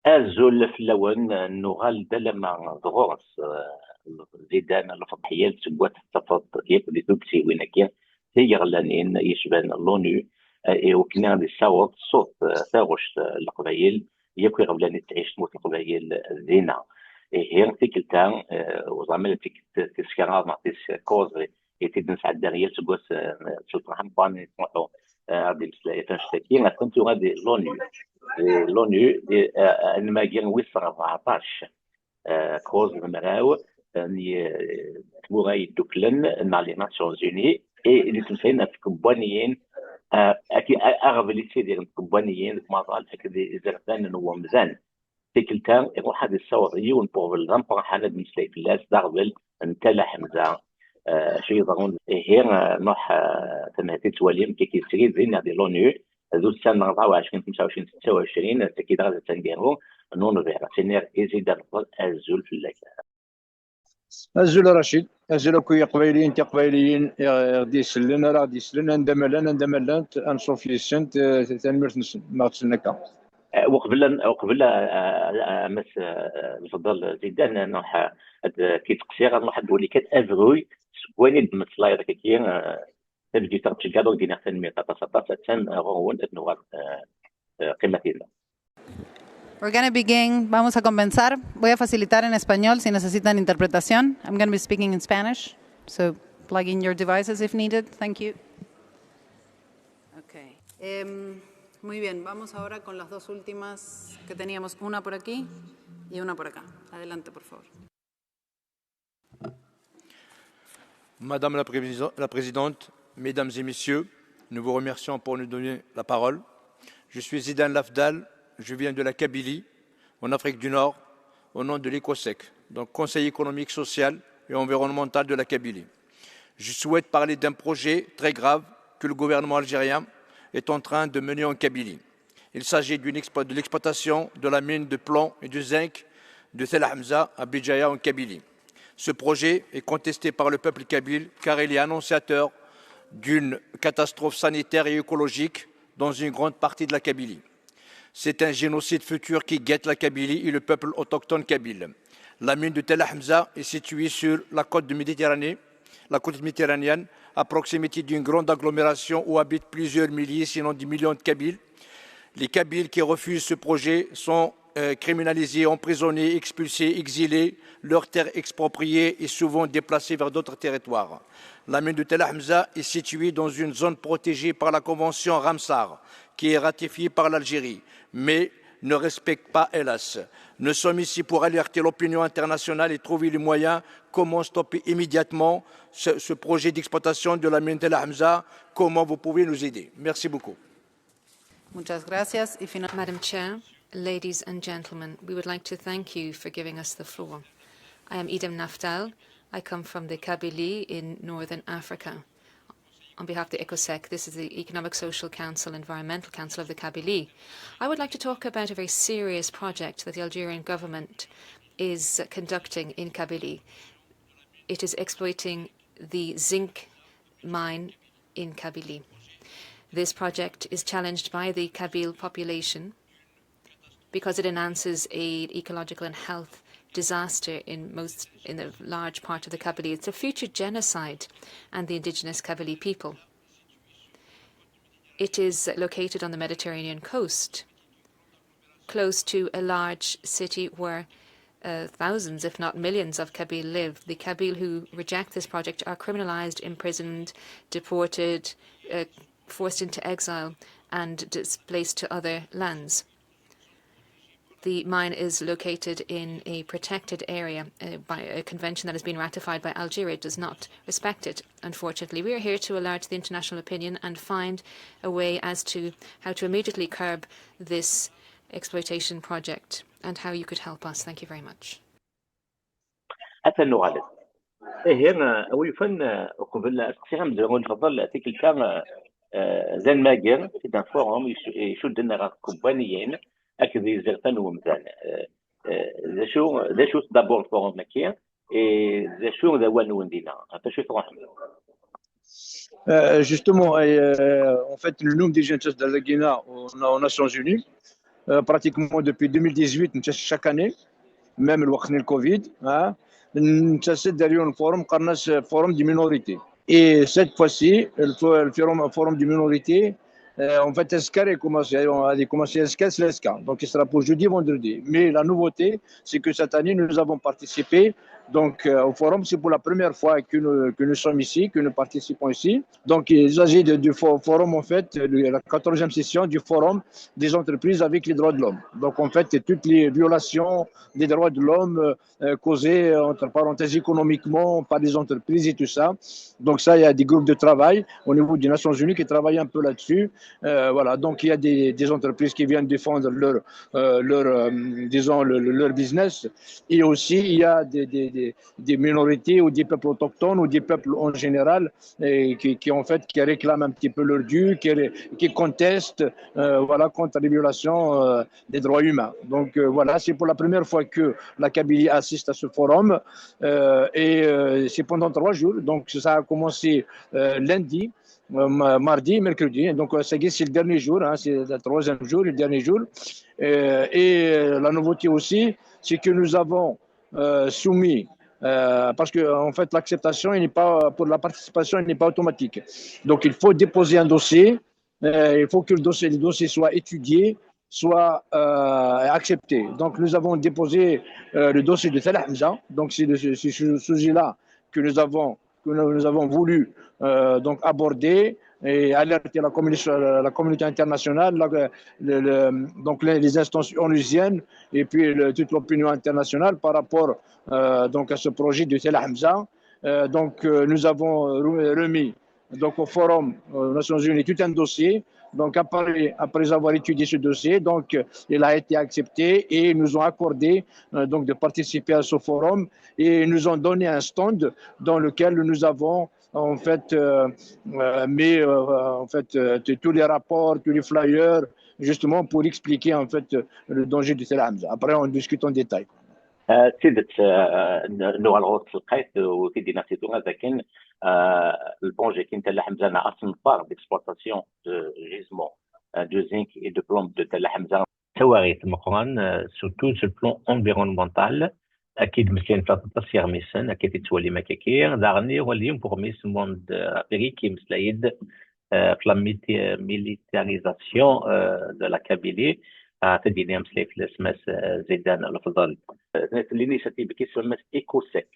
ازول في اللون نغال دلما ضغورس زيدان الفضحيات سبوات التفض يبدي تبسي وينكين هي غلانين يشبان لونو وكنا غادي صوت صوت ثاغوش القبايل يكوي غبلاني تعيش تموت القبايل زينة هي تيكلتا وزعما فيك تسكرار نعطيس كوز يتيد نسعد داريال سبوات سلطان حمبان يسمحوا غادي مسلايا تنشتكي كنت غادي لونو الماكين ويصر 14 كوز المراو تبغى يدوكلن مع لي ناسيونز اوني اي اللي تنسينا في كومبانيين اكيد اغلب اللي تيدير كومبانيين مازال اكيد زرتان هو مزان تيكلتا يروح هذه الصور يون بوغ الغامبر حالد مسلاي في اللاس داربل نتالا حمزه شي ضرون هي نوح تمهتي تواليم كي سري زين هذه لونو ذو السنه 24 25 26 تاكيد غادي تنديرو نونو فيرا سينير يزيد الزول في الليل أزول رشيد أزول كوي قبايليين تقبايليين غدي يسلن راه غدي يسلن عندما أنصوف السنت تنمرت ما تسنكا وقبل مس نفضل زيدان نوح كي تقصير نوح دولي كات افروي سواني بمثلا هذاك كي تبدي ترتش كادو دينا تنمية تتصدر تن غون نوار قيمتنا. We're going to begin. Vamos a comenzar. Voy a facilitar en español si necesitan interpretación. I'm going to be speaking in Spanish, so plug in your devices if needed. Thank you. Okay. Muy bien, vamos ahora con las dos últimas que teníamos, una por aquí y una por acá. Adelante, por favor. Madame la Présidente, Mesdames et Messieurs, nous vous remercions pour nous donner la parole. Je suis Zidane Lafdal. Je viens de la Kabylie, en Afrique du Nord, au nom de l'ECOSEC, donc Conseil économique, social et environnemental de la Kabylie. Je souhaite parler d'un projet très grave que le gouvernement algérien est en train de mener en Kabylie. Il s'agit de l'exploitation de la mine de plomb et de zinc de Tel Hamza à Béjaïa en Kabylie. Ce projet est contesté par le peuple kabyle car il est annonciateur d'une catastrophe sanitaire et écologique dans une grande partie de la Kabylie. C'est un génocide futur qui guette la Kabylie et le peuple autochtone kabyle. La mine de Tel Hamza est située sur la côte méditerranéenne, à proximité d'une grande agglomération où habitent plusieurs milliers, sinon des millions de Kabyles. Les Kabyles qui refusent ce projet sont criminalisés, emprisonnés, expulsés, exilés, leurs terres expropriées et souvent déplacés vers d'autres territoires. La mine de Tel Hamza est située dans une zone protégée par la convention Ramsar, qui est ratifiée par l'Algérie, mais ne respecte pas, hélas. Nous sommes ici pour alerter l'opinion internationale et trouver les moyens comment stopper immédiatement ce projet d'exploitation de la mine Tel Hamza. Comment vous pouvez nous aider? Merci beaucoup. Muchas gracias. Madam Chair, ladies and gentlemen, we would like to thank you for giving us the floor. I am Idem Naftal. I come from the Kabylie in Northern Africa. On behalf of the ECOSEC, this is the Economic, Social Council, Environmental Council of the Kabylie. I would like to talk about a very serious project that the Algerian government is conducting in Kabylie. It is exploiting the zinc mine in Kabylie. This project is challenged by the Kabyle population because it announces an ecological and health disaster in a large part of the Kabylie. It's a future genocide and the indigenous Kabylie people. It is located on the Mediterranean coast, close to a large city where thousands, if not millions, of Kabyle live. The Kabyle who reject this project are criminalized, imprisoned, deported, forced into exile, and displaced to other lands. The mine is located in a protected area by a convention that has been ratified by Algeria. It does not respect it, unfortunately. We are here to alert the international opinion and find a way as to how to immediately curb this exploitation project and how you could help us. Thank you very much. أتنو هنا ويفن قبل سيرم زغون تفضل تلك كان زين ماجر في دان فورم يشد لنا كومبانيين أكيد يزرتن ومزان ذا شو دابور فورم مكيا ذا شو ذا وان وندينا هذا شو تروح Justement, en fait, le nombre des jeunes de la Guinée aux Nations Unies, pratiquement depuis 2018 chaque année, même le Covid, نتسد derrière le forum قرناش forum des minorités. Et cette fois-ci, le forum des minorités, en fait, Escar a commencé Escar, c'est l'Escar. Donc, il sera pour jeudi, vendredi. Mais la nouveauté, c'est que cette année, nous avons participé donc, au forum. C'est pour la première fois que nous sommes ici, que nous participons ici. Donc, il s'agit du forum, en fait, la 14e session du forum des entreprises avec les droits de l'homme. Donc, en fait, toutes les violations des droits de l'homme causées, entre parenthèses, économiquement par les entreprises et tout ça. Donc, ça, il y a des groupes de travail au niveau des Nations Unies qui travaillent un peu là-dessus. Voilà, donc il y a des entreprises qui viennent défendre leur business, et aussi il y a des minorités ou des peuples autochtones ou des peuples en général qui en fait qui réclament un petit peu leur dû, qui contestent voilà, contre les violations des droits humains. Donc voilà, c'est pour la première fois que la Kabylie assiste à ce forum et c'est pendant 3 jours. Donc ça a commencé lundi, mardi, mercredi. Donc, c'est le dernier jour, c'est le 3e jour, le dernier jour. Et la nouveauté aussi, c'est que nous avons soumis, parce que en fait, l'acceptation, pour la participation, elle n'est pas automatique. Donc, il faut déposer un dossier. Il faut que le dossier soit étudié, soit accepté. Donc, nous avons déposé le dossier de Salah Hamza. Donc, c'est ce sujet-là que nous avons voulu donc aborder et alerter la communauté internationale, donc les instances onusiennes et puis toute l'opinion internationale par rapport donc à ce projet de Salah Hamza. Donc nous avons remis donc au forum aux Nations Unies tout un dossier. Donc après avoir étudié ce dossier, donc il a été accepté et ils nous ont accordé donc de participer à ce forum et ils nous ont donné un stand dans lequel nous avons en fait mis tous les rapports, tous les flyers, justement pour expliquer en fait le danger de Salah Hamza. Après on discute en détail. سيدة نوع الغوص القيت وسيدي نفسي تونغ لكن البونجي كي تاع حمزه اصلا بار ديكسبلوطاسيون دو جيزمون دو زينك اي دو بلوم دو تاع حمزه تواريث مقران سورتو سو بلون انفيرونمونتال اكيد مسلين في التصير ميسن اكيد تولي مكاكير داغني هو اليوم بوغ ميس موند افريكي مسلايد في لا ميليتاريزاسيون دو لا كابيلي تديني مسلي في الاسماس زيدان الافضل l'initiative qui se nomme EcoSec.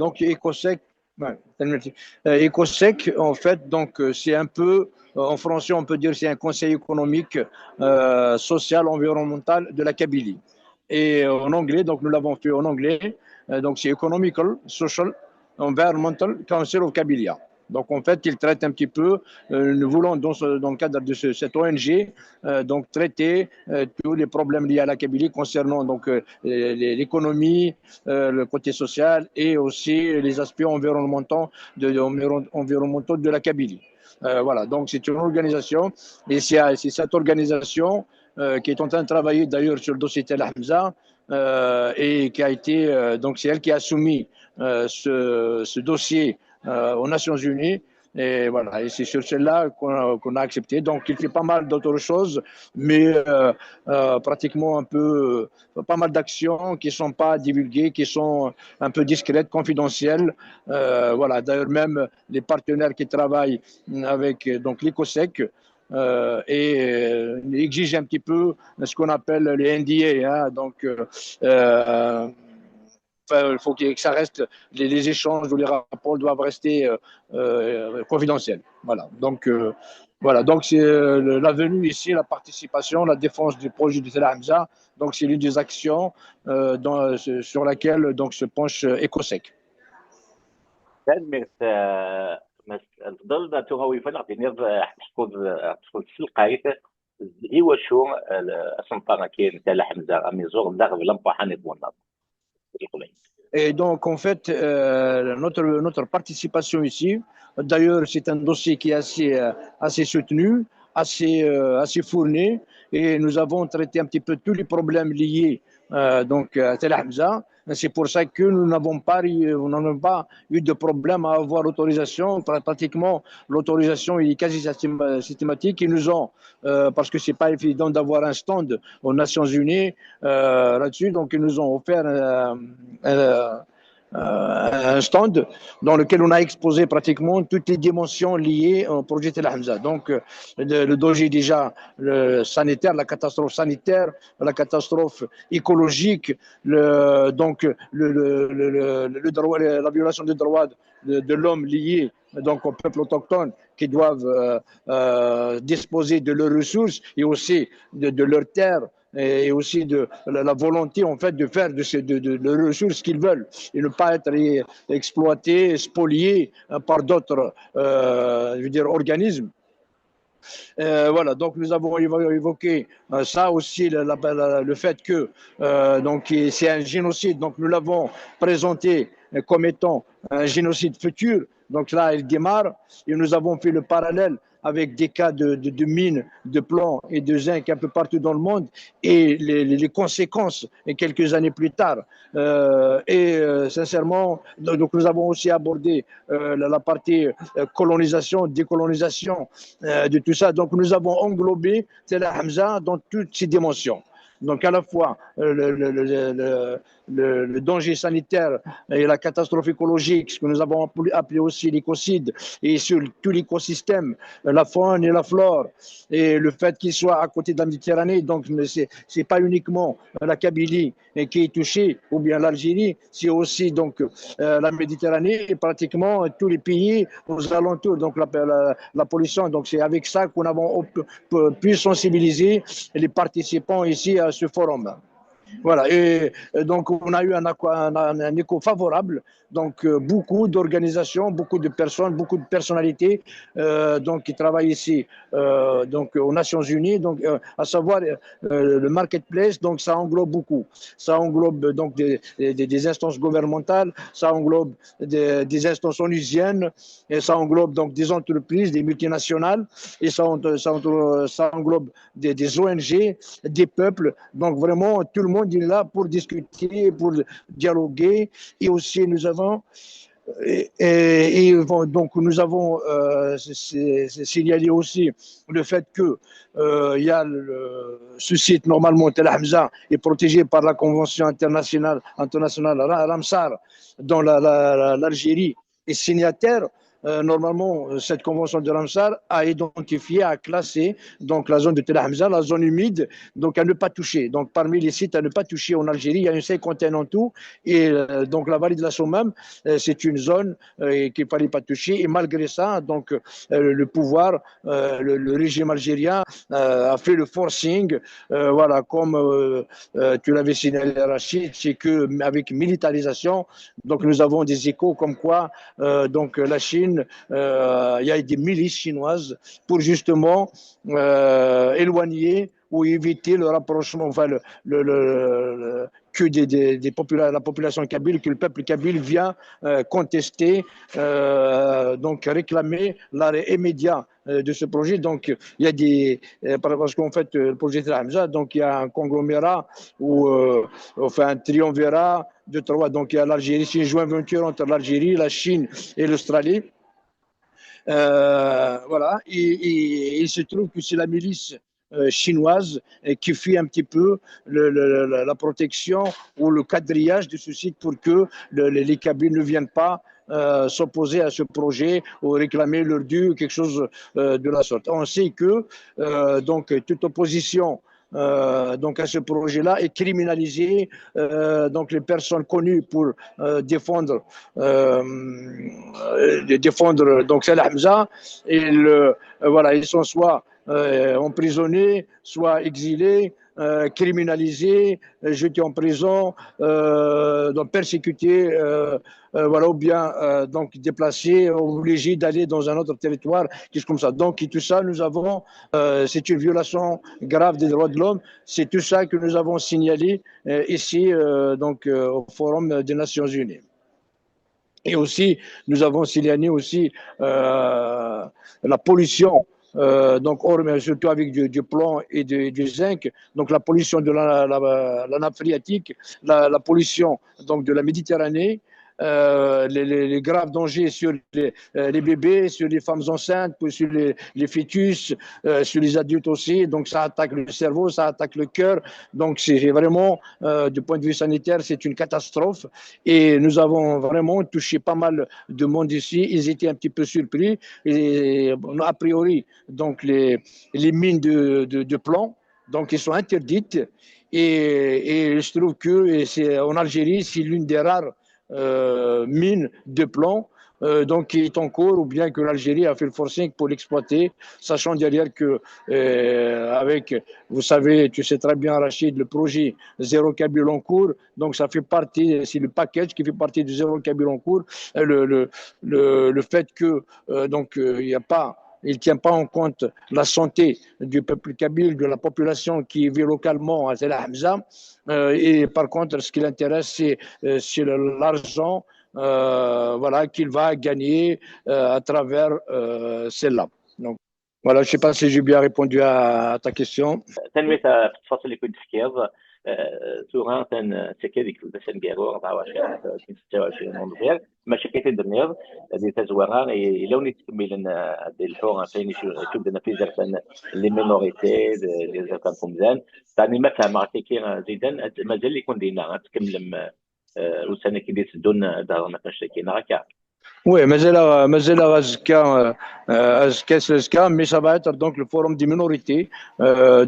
Donc EcoSec, EcoSec en fait donc c'est un peu en français on peut dire c'est un conseil économique, social, environnemental de la Kabylie. Et en anglais donc nous l'avons fait en anglais, donc c'est Economical, Social, Environmental Council of Kabylia. Donc en fait, il traite un petit peu, nous voulons dans le cadre de cette ONG, donc traiter tous les problèmes liés à la Kabylie concernant donc l'économie, le côté social et aussi les aspects environnementaux de la Kabylie. Voilà, donc c'est une organisation et c'est cette organisation qui est en train de travailler d'ailleurs sur le dossier Tel Hamza et qui a été, donc c'est elle qui a soumis ce dossier aux Nations Unies, et voilà, et c'est sur celle-là qu'on a accepté. Donc il fait pas mal d'autres choses, mais pratiquement pas mal d'actions qui ne sont pas divulguées, qui sont un peu discrètes, confidentielles. Voilà, d'ailleurs même les partenaires qui travaillent avec donc l'EcoSec et exigent un petit peu ce qu'on appelle les NDA, donc il faut que ça reste, les échanges ou les rapports doivent rester confidentiels. Voilà. Donc c'est la venue ici, la participation, la défense du projet de Salah Hamza. Donc c'est l'une des actions sur laquelle donc se penche EcoSec. الفضل تغوي فلق تحكم في القايت هو شو السلطنه كاين تاع حمزه اميزور داغ لمبحان بونا. Et donc, en fait, notre participation ici, d'ailleurs, c'est un dossier qui est assez soutenu, assez fourni, et nous avons traité un petit peu tous les problèmes liés donc, à Tel Hamza. C'est pour ça que nous n'avons pas eu de problème à avoir l'autorisation. Pratiquement, l'autorisation est quasi systématique. Ils nous ont, parce que c'est pas évident d'avoir un stand aux Nations Unies là-dessus, donc ils nous ont offert un stand dans lequel on a exposé pratiquement toutes les dimensions liées au projet Tel Hamza. Donc, le danger déjà le sanitaire, la catastrophe sanitaire, la catastrophe écologique, donc la violation des droits de l'homme liée donc aux peuples autochtones qui doivent disposer de leurs ressources et aussi de leurs terres et aussi de la volonté en fait de faire de leurs ressources qu'ils veulent et ne pas être exploités, spoliés par d'autres organismes. Voilà, donc nous avons évoqué ça aussi, le fait que donc c'est un génocide. Donc nous l'avons présenté comme étant un génocide futur. Donc là, il démarre et nous avons fait le parallèle avec des cas de mines, de plomb et de zinc un peu partout dans le monde et les conséquences quelques années plus tard. Sincèrement, donc nous avons aussi abordé la partie colonisation, décolonisation de tout ça. Donc nous avons englobé Tel Hamza dans toutes ses dimensions. Donc à la fois le danger sanitaire et la catastrophe écologique, ce que nous avons appelé aussi l'écocide, et sur tout l'écosystème, la faune et la flore, et le fait qu'il soit à côté de la Méditerranée, donc c'est pas uniquement la Kabylie qui est touchée, ou bien l'Algérie, c'est aussi donc la Méditerranée et pratiquement tous les pays aux alentours, donc la pollution. Donc c'est avec ça qu'on a pu sensibiliser les participants ici à ce forum. Voilà, et donc on a eu un écho favorable, donc beaucoup d'organisations, beaucoup de personnes, beaucoup de personnalités donc, qui travaillent ici donc, aux Nations Unies, donc, à savoir le marketplace, donc ça englobe beaucoup. Ça englobe donc des instances gouvernementales, ça englobe des instances onusiennes, et ça englobe donc des entreprises, des multinationales, et ça englobe des ONG, des peuples, donc vraiment tout le monde est là pour discuter, pour dialoguer. Et aussi nous avons donc nous avons signalé aussi le fait que il y a ce site normalement Tel Hamza est protégé par la convention internationale Ramsar dont l'Algérie est signataire. Normalement, cette convention de Ramsar a identifié, a classé donc la zone de Tel Hamza, la zone humide, donc à ne pas toucher. Donc parmi les sites à ne pas toucher en Algérie, il y a une cinquantaine en tout. Et donc la vallée de la Sommam, c'est une zone qu'il ne fallait pas toucher. Et malgré ça, donc le pouvoir, le régime algérien a fait le forcing. Voilà, comme tu l'avais signalé, Rachid, c'est que avec militarisation, donc nous avons des échos comme quoi donc la Chine il y a des milices chinoises pour justement éloigner ou éviter le rapprochement, enfin que la population kabyle, que le peuple kabyle vient contester, donc réclamer l'arrêt immédiat de ce projet. Donc il y a parce qu'en fait le projet Tel Hamza, donc il y a un conglomérat ou enfin un triumvirat de trois. Donc il y a l'Algérie, c'est une joint venture entre l'Algérie, la Chine et l'Australie. Voilà, et il se trouve que c'est la milice chinoise qui fait un petit peu la protection ou le quadrillage de ce site pour que les Kabyles ne viennent pas s'opposer à ce projet ou réclamer leur dû ou quelque chose de la sorte. On sait que donc toute opposition donc à ce projet-là est criminalisé. Donc les personnes connues pour défendre donc Tel Hamza, voilà, ils sont soit emprisonnés, soit exilés, criminalisés, jetés en prison, donc persécutés, voilà, ou bien donc déplacés, obligés d'aller dans un autre territoire, qui est comme ça. Donc tout ça, nous avons, c'est une violation grave des droits de l'homme. C'est tout ça que nous avons signalé ici, donc au Forum des Nations Unies. Et aussi, nous avons signalé aussi la pollution donc surtout avec du plomb et du zinc, donc la pollution de la nappe phréatique, la pollution donc de la Méditerranée, les graves dangers sur les bébés, sur les femmes enceintes, sur les fœtus, sur les adultes aussi. Donc ça attaque le cerveau, ça attaque le cœur. Donc c'est vraiment, du point de vue sanitaire, c'est une catastrophe. Et nous avons vraiment touché pas mal de monde ici. Ils étaient un petit peu surpris. Et a priori, donc les mines de plomb, donc ils sont interdites. Et je trouve que c'est, en Algérie, c'est l'une des rares mine de plomb donc qui est en cours, ou bien que l'Algérie a fait le forcing pour l'exploiter, sachant derrière que avec, vous savez, tu sais très bien Rachid, le projet Zéro Kabyle en cours, donc ça fait partie, c'est le package qui fait partie du Zéro Kabyle en cours, le fait que donc il n'y a pas, il ne tient pas en compte la santé du peuple kabyle, de la population qui vit localement à Tel Hamza. Et par contre, ce qui l'intéresse, c'est l'argent voilà, qu'il va gagner à travers celle-là. Donc, voilà, je ne sais pas si j'ai bien répondu à ta question. تنمية تفاصيل يكون تفكير سورة تنسكي ديك البسن كارو 24 26 نوفمبر ماشي كيتي دنير دي تزوارا لو نتكمل دي الحوار فين شوف دنا في زرتان لي مينوريتي لي زرتان كومزان تاني ما فهم كي زيدان مازال يكون دينا تكمل وسنه كي تدون دارنا فاش كاين هكا. Oui, mais mais ça va être donc le forum des minorités.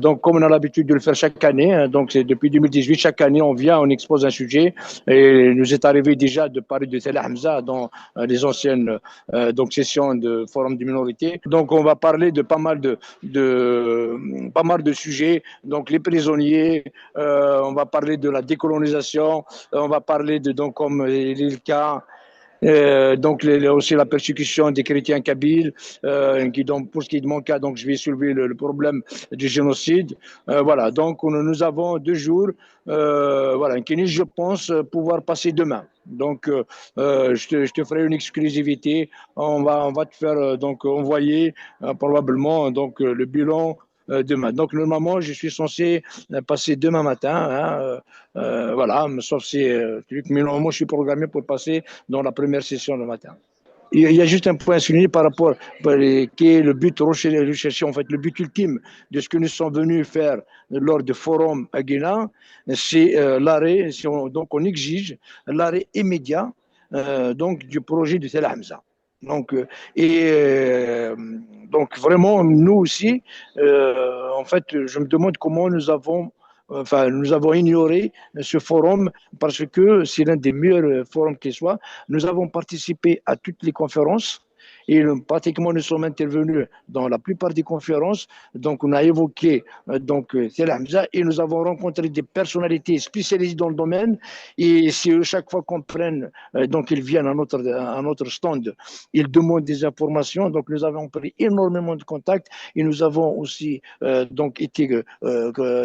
Donc, comme on a l'habitude de le faire chaque année, hein, donc c'est depuis 2018, chaque année, on vient, on expose un sujet. Et il nous est arrivé déjà de parler de Tel Hamza dans les anciennes donc sessions de forum des minorités. Donc, on va parler de pas mal de sujets. Donc, les prisonniers, on va parler de la décolonisation, on va parler de donc comme les cas. Donc aussi la persécution des chrétiens kabyles, donc pour ce qui est de mon cas, donc je vais soulever le problème du génocide. Voilà, donc nous avons 2 jours, voilà, qui je pense pouvoir passer demain. Donc je te ferai une exclusivité. On va te faire donc envoyer probablement donc le bilan demain. Donc normalement je suis censé passer demain matin. Hein, voilà, sauf si mais normalement je suis programmé pour passer dans la première session le matin. Il y a juste un point à souligner par rapport qui est le but recherché, en fait, le but ultime de ce que nous sommes venus faire lors du forum à Guéna, c'est l'arrêt, donc on exige l'arrêt immédiat donc du projet de Tel Hamza. Donc, donc vraiment, nous aussi, en fait, je me demande comment nous avons ignoré ce forum parce que c'est l'un des meilleurs forums qui soit. Nous avons participé à toutes les conférences et pratiquement nous sommes intervenus dans la plupart des conférences. Donc on a évoqué donc Tel Hamza et nous avons rencontré des personnalités spécialisées dans le domaine et si chaque fois qu'on prenne donc ils viennent à notre stand, ils demandent des informations. Donc nous avons pris énormément de contacts et nous avons aussi donc été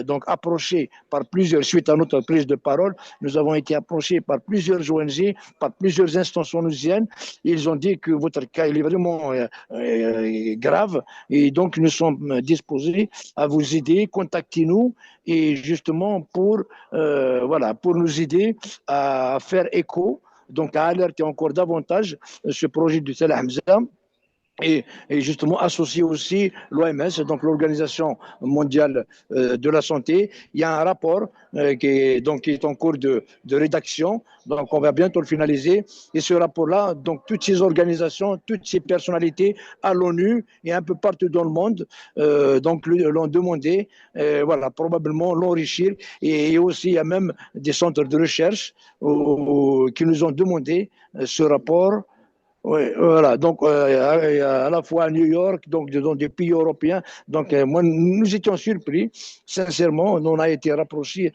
donc approchés par plusieurs, suite à notre prise de parole, nous avons été approchés par plusieurs ONG, par plusieurs instances onusiennes. Ils ont dit que votre cas il est vraiment grave et donc nous sommes disposés à vous aider, contactez-nous et justement pour voilà, pour nous aider à faire écho, donc à alerter encore davantage ce projet de Tel Hamza. Et justement associer aussi l'OMS, donc l'Organisation mondiale de la santé. Il y a un rapport qui est en cours de rédaction, donc on va bientôt le finaliser. Et ce rapport-là, donc toutes ces organisations, toutes ces personnalités à l'ONU et un peu partout dans le monde, donc l'ont demandé, voilà, probablement l'enrichir. Et aussi il y a même des centres de recherche qui nous ont demandé ce rapport. Oui, voilà. Donc, à la fois à New York, donc dans des pays européens. Donc, moi, nous étions surpris. Sincèrement, on a été approchés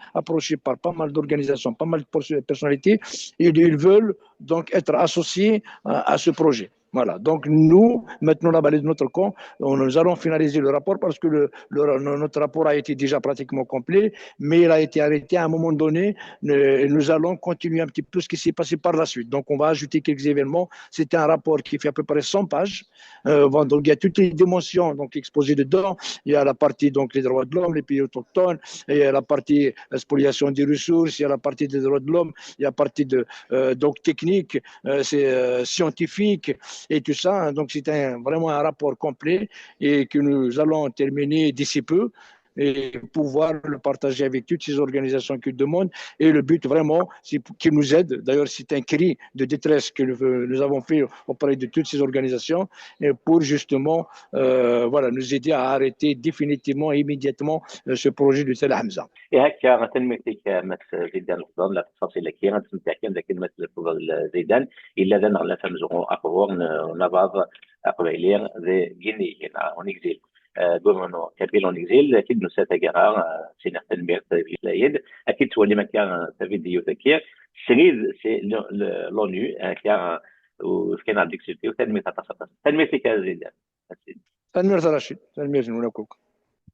par pas mal d'organisations, pas mal de personnalités. Et ils veulent donc être associés à ce projet. Voilà, donc nous, maintenant la balai de notre camp, nous allons finaliser le rapport parce que notre rapport a été déjà pratiquement complet, mais il a été arrêté à un moment donné. Nous allons continuer un petit peu ce qui s'est passé par la suite. Donc on va ajouter quelques événements. C'était un rapport qui fait à peu près 100 pages. Donc il y a toutes les dimensions donc, exposées dedans. Il y a la partie donc les droits de l'homme, les pays autochtones, il y a la partie spoliation des ressources, il y a la partie des droits de l'homme, il y a la partie donc technique, scientifique, et tout ça. Donc, c'est vraiment un rapport complet et que nous allons terminer d'ici peu et pouvoir le partager avec toutes ces organisations qui le demandent. Et le but vraiment, c'est qu'ils nous aident. D'ailleurs, c'est un cri de détresse que nous avons fait auprès de toutes ces organisations pour justement voilà, nous aider à arrêter définitivement et immédiatement ce projet de Salah Hamza. هكا تنميتك مثل زيدان الفضل لا تفاصيل كثيرة تنتهي لكن مثل الفضل زيدان إلا ذا نغلا فمزغو أقوار نبض أقبيلير ذي جيني هنا ونكزيل قومنو كابيل ونكزيل أكيد نساتا قرار سينا تنمية السلايد أكيد تولي مكان فيديو ذكير سريد سي لونو كان وكان عندك سيتي وتنمية تنميتك زيدان تنمية رشيد تنمية نولاكوك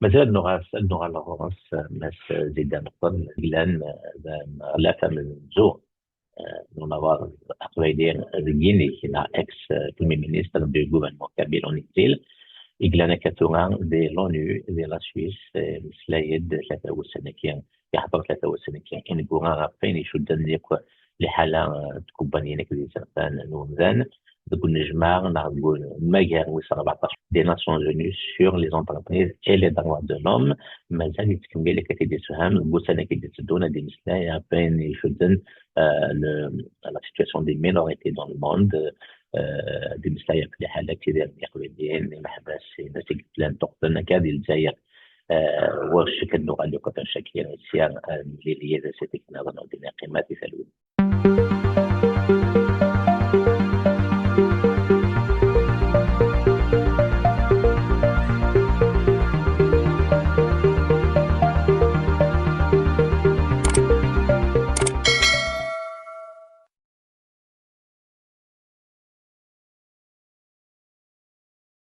مازال نغا لغورس ماس زيدان الفضل لان غلافة من زور نوار أقويدير رجيني هنا إكس premier ministre du gouvernement Kabyle en exil إجلانا كاتوران دي لونو دي لا سويس مسلايد 3 كان يحضر 3 كان إن قرار فين يشدن يقوى لحالة تكوبانينا كذي سرطان نومذان نقول نجمع نقول مجال وصل 14 des Nations Unies sur les entreprises et les droits de l'homme مازال يتكمل كتير دي سهم بوسنا كتير تدونا دي مسلايا فين يشدن la situation des minorités dans le monde دي مسلايا في حالة كثير يقبلين محبس ناس كتلان تقتلنا كادي الجزائر وش كنو غالي كتن شكير سيان اللي هي ذا سيتك نظن ودينا قيمات يسالون